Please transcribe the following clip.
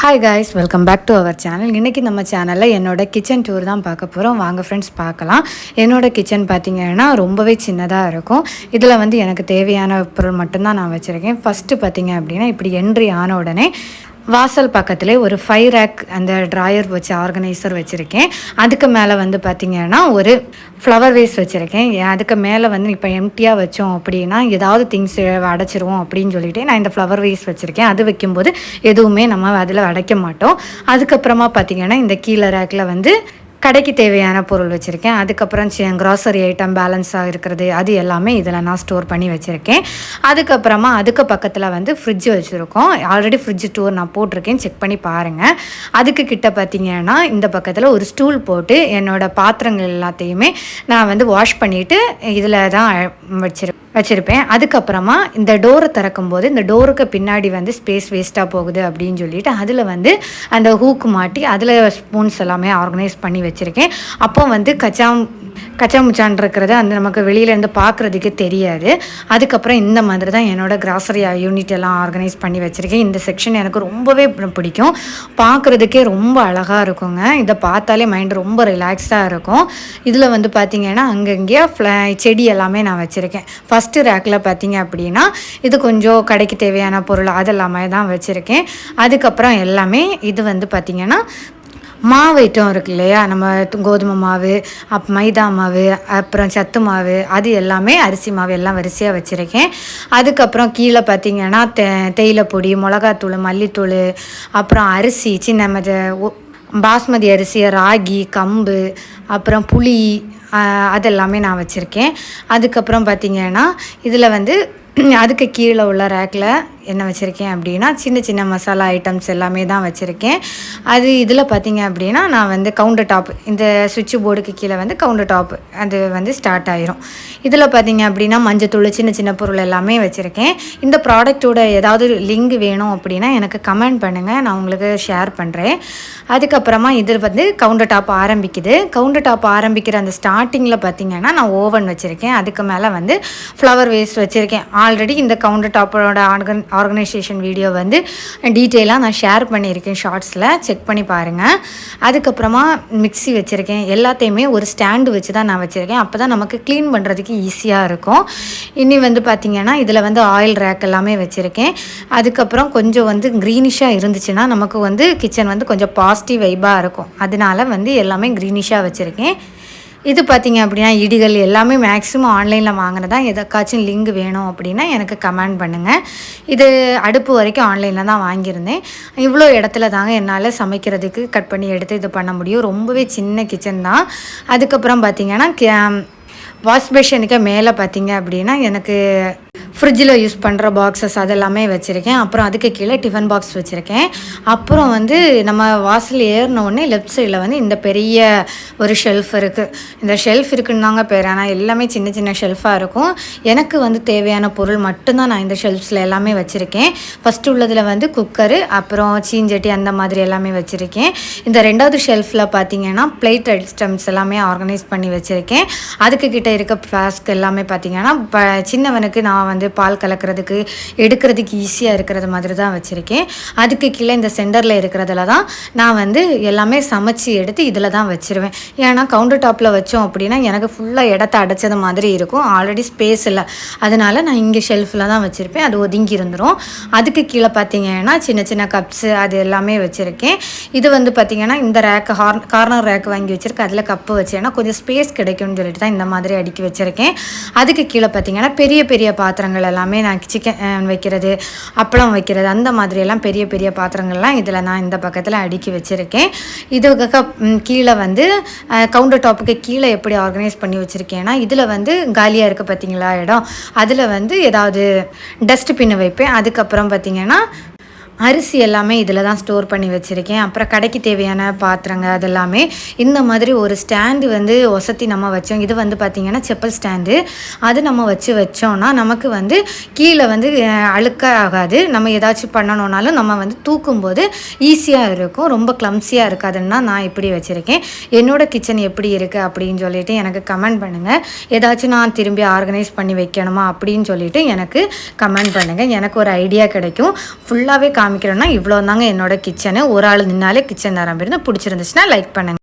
Hi guys, welcome back to our channel. இன்றைக்கி நம்ம சேனலில் என்னோட கிச்சன் டூர் தான் பார்க்க போகிறோம். வாங்க ஃப்ரெண்ட்ஸ் பார்க்கலாம். என்னோடய கிச்சன் பார்த்திங்கன்னா ரொம்பவே சின்னதாக இருக்கும். இதில் வந்து எனக்கு தேவையான பொருள் மட்டும்தான் நான் வச்சுருக்கேன். ஃபஸ்ட்டு பார்த்திங்க அப்படின்னா இப்படி என்ட்ரி ஆன உடனே வாசல் பக்கத்துலேயே ஒரு 5 ரேக் அந்த ட்ராயர் வச்சு ஆர்கனைசர் வச்சுருக்கேன். அதுக்கு மேலே வந்து பார்த்திங்கன்னா ஒரு ஃப்ளவர் வேஸ் வச்சுருக்கேன். அதுக்கு மேலே வந்து இப்போ எம்டியாக வச்சோம் அப்படின்னா ஏதாவது திங்ஸ் அடைச்சிருவோம் அப்படின்னு சொல்லிட்டு நான் இந்த ஃப்ளவர் வேஸ் வச்சுருக்கேன். அது வைக்கும்போது எதுவுமே நம்ம அதில் அடைக்க மாட்டோம். அதுக்கப்புறமா பார்த்திங்கன்னா இந்த கீழே ரேக்கில் வந்து கடைக்கு தேவையான பொருள் வச்சுருக்கேன். அதுக்கப்புறம் க்ராசரி ஐட்டம் பேலன்ஸாக இருக்கிறது அது எல்லாமே இதில் நான் ஸ்டோர் பண்ணி வச்சுருக்கேன். அதுக்கப்புறமா அதுக்கு பக்கத்தில் வந்து ஃப்ரிட்ஜ் வச்சுருக்கோம். ஆல்ரெடி ஃப்ரிட்ஜ் டூர் நான் போட்டிருக்கேன், செக் பண்ணி பாருங்கள். அதுக்கு கிட்ட பார்த்திங்கன்னா இந்த பக்கத்தில் ஒரு ஸ்டூல் போட்டு என்னோடய பாத்திரங்கள் எல்லாத்தையுமே நான் வந்து வாஷ் பண்ணிவிட்டு இதில் தான் வச்சுருப்பேன். அதுக்கப்புறமா இந்த டோரை திறக்கும்போது இந்த டோருக்கு பின்னாடி வந்து ஸ்பேஸ் வேஸ்ட்டாக போகுது அப்படின்னு சொல்லிட்டு அதில் வந்து அந்த ஹூக்கு மாட்டி அதில் ஸ்பூன்ஸ் எல்லாமே ஆர்கனைஸ் பண்ணி வச்சுருக்கேன். அப்போ வந்து கச்சாமுச்சான் இருக்கிறது அந்த நமக்கு வெளியிலேருந்து பார்க்குறதுக்கு தெரியாது. அதுக்கப்புறம் இந்த மாதிரி தான் என்னோடய கிராசரி யூனிட் எல்லாம் ஆர்கனைஸ் பண்ணி வச்சுருக்கேன். இந்த செக்ஷன் எனக்கு ரொம்பவே பிடிக்கும். பார்க்குறதுக்கே ரொம்ப அழகாக இருக்குங்க. இதை பார்த்தாலே மைண்ட் ரொம்ப ரிலாக்ஸாக இருக்கும். இதில் வந்து பார்த்திங்கன்னா அங்கங்கேயே செடி எல்லாமே நான் வச்சுருக்கேன். ஃபஸ்ட்டு ரேக்கில் பார்த்திங்க அப்படின்னா இது கொஞ்சம் கடைக்கு தேவையான பொருள் அதெல்லாமே தான் வச்சுருக்கேன். அதுக்கப்புறம் எல்லாமே இது வந்து பார்த்திங்கன்னா மாவு ஐட்டம் இருக்கு இல்லையா, நம்ம கோதுமை மாவு, மைதா மாவு, அப்புறம் சத்து மாவு, அது எல்லாமே அரிசி மாவு எல்லாம் வரிசையாக வச்சுருக்கேன். அதுக்கப்புறம் கீழே பார்த்திங்கன்னா தேயிலைப்பொடி, மிளகாத்தூள், மல்லித்தூள், அப்புறம் அரிசி சின்ன பாஸ்மதி அரிசி, ராகி, கம்பு, அப்புறம் புளி அதெல்லாமே நான் வச்சுருக்கேன். அதுக்கப்புறம் பார்த்திங்கன்னா இதில் வந்து அதுக்கு கீழே உள்ள ரேக்கில் என்ன வச்சுருக்கேன் அப்படின்னா சின்ன சின்ன மசாலா ஐட்டம்ஸ் எல்லாமே தான் வச்சுருக்கேன். அது இதில் பார்த்திங்க அப்படின்னா நான் வந்து கவுண்டர் டாப், இந்த சுவிட்ச் போர்டுக்கு கீழே வந்து கவுண்டர் டாப் அது வந்து ஸ்டார்ட் ஆயிரும். இதில் பார்த்திங்க அப்படின்னா மஞ்சத்தூள், சின்ன சின்ன பொருள் எல்லாமே வச்சுருக்கேன். இந்த ப்ராடக்டோட ஏதாவது லிங்க் வேணும் அப்படின்னா எனக்கு கமெண்ட் பண்ணுங்கள், நான் உங்களுக்கு ஷேர் பண்ணுறேன். அதுக்கப்புறமா இது வந்து கவுண்டர் டாப் ஆரம்பிக்குது. கவுண்டர் டாப் ஆரம்பிக்கிற அந்த ஸ்டார்டிங்கில் பார்த்திங்கன்னா நான் ஓவன் வச்சுருக்கேன். அதுக்கு மேலே வந்து ஃப்ளவர் வேஸ் வச்சுருக்கேன். ஆல்ரெடி இந்த கவுண்டர் டாப்போட ஆர்கனைசேஷன் வீடியோ வந்து டீட்டெயிலாக நான் ஷேர் பண்ணியிருக்கேன் ஷார்ட்ஸில், செக் பண்ணி பாருங்கள். அதுக்கப்புறமா மிக்ஸி வச்சுருக்கேன். எல்லாத்தையுமே ஒரு ஸ்டாண்டு வச்சு தான் நான் வச்சுருக்கேன். அப்போ தான் நமக்கு க்ளீன் பண்ணுறதுக்கு ஈஸியாக இருக்கும். இனி வந்து பார்த்திங்கன்னா இதில் வந்து ஆயில் ரேக் எல்லாமே வச்சுருக்கேன். அதுக்கப்புறம் கொஞ்சம் வந்து க்ரீனிஷாக இருந்துச்சுன்னா நமக்கு வந்து கிச்சன் வந்து கொஞ்சம் பாசிட்டிவ் வைப்பாக இருக்கும். அதனால வந்து எல்லாமே க்ரீனிஷாக வச்சுருக்கேன். இது பார்த்திங்க அப்படின்னா இடிகள் எல்லாமே மேக்ஸிமம் ஆன்லைனில் வாங்கினதான். எதற்காச்சும் லிங்க் வேணும் அப்படின்னா எனக்கு கமெண்ட் பண்ணுங்கள். இது அடுப்பு வரைக்கும் ஆன்லைனில் தான் வாங்கியிருந்தேன். இவ்வளோ இடத்துல தாங்க என்னால் சமைக்கிறதுக்கு கட் பண்ணி எடுத்து இது பண்ண முடியும். ரொம்பவே சின்ன கிச்சன் தான். அதுக்கப்புறம் பார்த்திங்கன்னா வாஷ் பேஷனுக்கு மேலே பார்த்திங்க அப்படின்னா எனக்கு ஃப்ரிட்ஜில் யூஸ் பண்ணுற பாக்ஸஸ் அதெல்லாமே வச்சுருக்கேன். அப்புறம் அதுக்கு கீழே டிஃபன் பாக்ஸ் வச்சுருக்கேன். அப்புறம் வந்து நம்ம வாசல் ஏறினோடனே லெஃப்ட் சைடில் வந்து இந்த பெரிய ஒரு ஷெல்ஃப் இருக்குது. இந்த ஷெல்ஃப் இருக்குன்னு தாங்க பேர், ஆனால் எல்லாமே சின்ன சின்ன ஷெல்ஃபாக இருக்கும். எனக்கு வந்து தேவையான பொருள் மட்டும்தான் நான் இந்த ஷெல்ஃப்ஸில் எல்லாமே வச்சுருக்கேன். ஃபஸ்ட்டு உள்ளதில் வந்து குக்கரு, அப்புறம் சீஞ்சட்டி அந்த மாதிரி எல்லாமே வச்சுருக்கேன். இந்த ரெண்டாவது ஷெல்ஃபில் பார்த்திங்கன்னா பிளேட் ஐட்டம்ஸ் எல்லாமே ஆர்கனைஸ் பண்ணி வச்சுருக்கேன். அதுக்கு கிட்ட இருக்க ஃப்ளாஸ்க் எல்லாமே பார்த்திங்கன்னா சின்னவனுக்கு நான் வந்து பால் கலக்கிறதுக்கு எடுக்கிறதுக்கு ஈஸியாக இருக்கிறது மாதிரி தான் வச்சுருக்கேன். அதுக்கு கீழே இந்த சென்டரில் இருக்கிறதுல தான் நான் வந்து எல்லாமே சமைச்சி எடுத்து இதில் தான் வச்சுருவேன். ஏன்னா கவுண்டர் டாப்பில் வச்சோம் அப்படின்னா எனக்கு ஃபுல்லாக இடத்த அடைச்சது மாதிரி இருக்கும். ஆல்ரெடி ஸ்பேஸ் இல்லை, அதனால் நான் இங்கே ஷெல்ஃபில் தான் வச்சுருப்பேன். அது ஒதுங்கி இருந்துடும். அதுக்கு கீழே பார்த்திங்கன்னா சின்ன சின்ன கப்ஸு அது எல்லாமே வச்சுருக்கேன். இது வந்து பார்த்திங்கன்னா இந்த ரேக்கு கார்னர் ரேக்கு வாங்கி வச்சுருக்கேன். அதில் கப்பு வச்சேன்னா கொஞ்சம் ஸ்பேஸ் கிடைக்கும்னு சொல்லிட்டு தான் இந்த மாதிரி அடுக்கி வச்சுருக்கேன். அதுக்கு கீழே பார்த்திங்கன்னா பெரிய பெரிய பாத்திரங்கள் எல்லாமே நான் சிக்கன் வைக்கிறது, அப்பளம் வைக்கிறது அந்த மாதிரியெல்லாம் பெரிய பெரிய பாத்திரங்கள்லாம் இதில் நான் இந்த பக்கத்தில் அடுக்கி வச்சுருக்கேன். இதுக்கு கீழே வந்து கவுண்டர் டாப்புக்கு கீழே எப்படி ஆர்கனைஸ் பண்ணி வச்சுருக்கேன்னா இதில் வந்து காலியாக இருக்குது பார்த்திங்களா இடம், அதில் வந்து ஏதாவது டஸ்ட்பின் வைப்பேன். அதுக்கப்புறம் பார்த்திங்கன்னா அரிசி எல்லாமே இதில் தான் ஸ்டோர் பண்ணி வச்சுருக்கேன். அப்புறம் கடைக்கு தேவையான பாத்திரங்க அதெல்லாமே இந்த மாதிரி ஒரு ஸ்டாண்டு வந்து ஒசத்தி நம்ம வச்சோம். இது வந்து பார்த்திங்கன்னா செப்பல் ஸ்டாண்டு. அது நம்ம வச்சோன்னா நமக்கு வந்து கீழே வந்து அழுக்க ஆகாது. நம்ம ஏதாச்சும் பண்ணணுன்னாலும் நம்ம வந்து தூக்கும்போது ஈஸியாக இருக்கும், ரொம்ப கிளம்ஸியாக இருக்காதுன்னா நான் இப்படி வச்சுருக்கேன். என்னோடய கிச்சன் எப்படி இருக்குது அப்படின்னு சொல்லிட்டு எனக்கு கமெண்ட் பண்ணுங்கள். ஏதாச்சும் நான் திரும்பி ஆர்கனைஸ் பண்ணி வைக்கணுமா அப்படின்னு சொல்லிட்டு எனக்கு கமெண்ட் பண்ணுங்கள். எனக்கு ஒரு ஐடியா கிடைக்கும். ஃபுல்லாகவே காமிக்கிறேன்னா இவ்வளோ தாங்க என்னோட கிச்சனு. ஒரு ஆள் நின்னாலே கிச்சன் நிரம்பிருந்து. பிடிச்சிருந்துச்சுன்னா லைக் பண்ணுங்கள்.